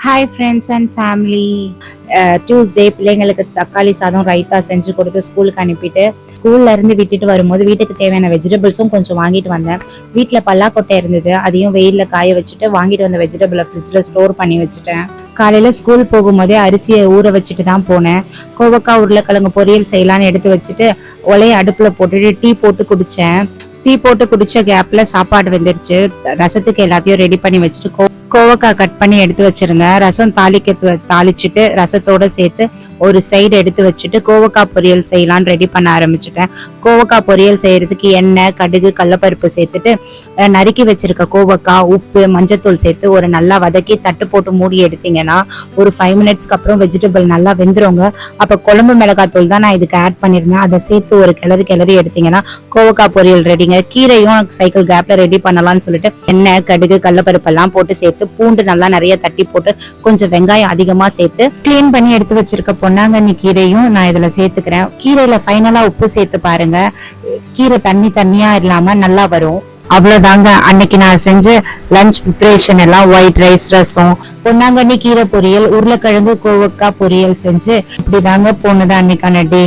Hi friends and family. Tuesday பிள்ளைங்களுக்கு தக்காளி சாதம் ரைத்தா செஞ்சு கொடுத்து ஸ்கூலுக்கு அனுப்பிட்டு ஸ்கூல்ல இருந்து விட்டுட்டு வரும்போது வீட்டுக்கு தேவையான வெஜிடபிள்ஸும் கொஞ்சம் வாங்கிட்டு வந்தேன். வீட்டில் பல்லாக்கொட்டை இருந்தது, அதையும் வெயிலில் காய வச்சுட்டு வாங்கிட்டு வந்த வெஜிடபிளை ஃப்ரிட்ஜில் ஸ்டோர் பண்ணி வச்சுட்டேன். காலையில் ஸ்கூல் போகும்போதே அரிசியை ஊற வச்சுட்டு தான் போனேன். கோவக்காய் உருளைக்கிழங்கு பொரியல் செய்யலான்னு எடுத்து வச்சுட்டு ஒலையை அடுப்பில் போட்டுட்டு டீ போட்டு குடித்தேன். டீ போட்டு குடிச்ச கேப்ல சாப்பாடு வெந்துருச்சு. ரசத்துக்கு எல்லாத்தையும் ரெடி பண்ணி வச்சுட்டு கோவக்காய் கட் பண்ணி எடுத்து வச்சிருந்தேன். ரசம் தாளிச்சுட்டு ரசத்தோட சேர்த்து ஒரு சைடு எடுத்து வச்சுட்டு கோவக்காய் பொரியல் செய்யலான்னு ரெடி பண்ண ஆரம்பிச்சுட்டேன். கோவக்காய் பொரியல் செய்யறதுக்கு எண்ணெய், கடுகு, கடலப்பருப்பு சேர்த்துட்டு நறுக்கி வச்சிருக்க கோவக்காய், உப்பு, மஞ்சத்தூள் சேர்த்து ஒரு நல்லா வதக்கி தட்டு போட்டு மூடி எடுத்தீங்கன்னா ஒரு 5 மினிட்ஸ்க்கு அப்புறம் வெஜிடபிள் நல்லா வெந்துருங்க. அப்ப குழம்பு மிளகாய் தூள் தான் நான் இதுக்கு ஆட் பண்ணிருந்தேன். அதை சேர்த்து ஒரு கிளறி எடுத்தீங்கன்னா கோவக்காய் பொரியல் ரெடிங்க. கீரையும் சைக்கிள் கேப்ல ரெடி பண்ணலாம்னு சொல்லிட்டு எண்ணெய், கடுகு, கடலப்பருப்பு எல்லாம் போட்டு சேர்த்து பூண்டு நல்லா நிறைய தட்டி போட்டு கொஞ்சம் வெங்காயம் அதிகமா சேர்த்து கிளீன் பண்ணி எடுத்து வச்சிருக்க பொன்னாங்கண்ணி கீரையும் நான் இதுல சேர்த்துக்கிறேன். கீரையில ஃபைனலா உப்பு சேர்த்து பாருங்க. கீரை தண்ணியா இல்லாம நல்லா வரும். அவ்வளவுதாங்க அன்னைக்கு நான் செஞ்ச லஞ்ச் ப்ரிப்பரேஷன் எல்லாம். ஒயிட் ரைஸ், ரசம், பொன்னாங்கண்ணி கீரை பொரியல், உருளைக்கிழங்கு கோவக்காய் பொரியல் செஞ்சு இப்படிதாங்க போனது அன்னைக்கான டே.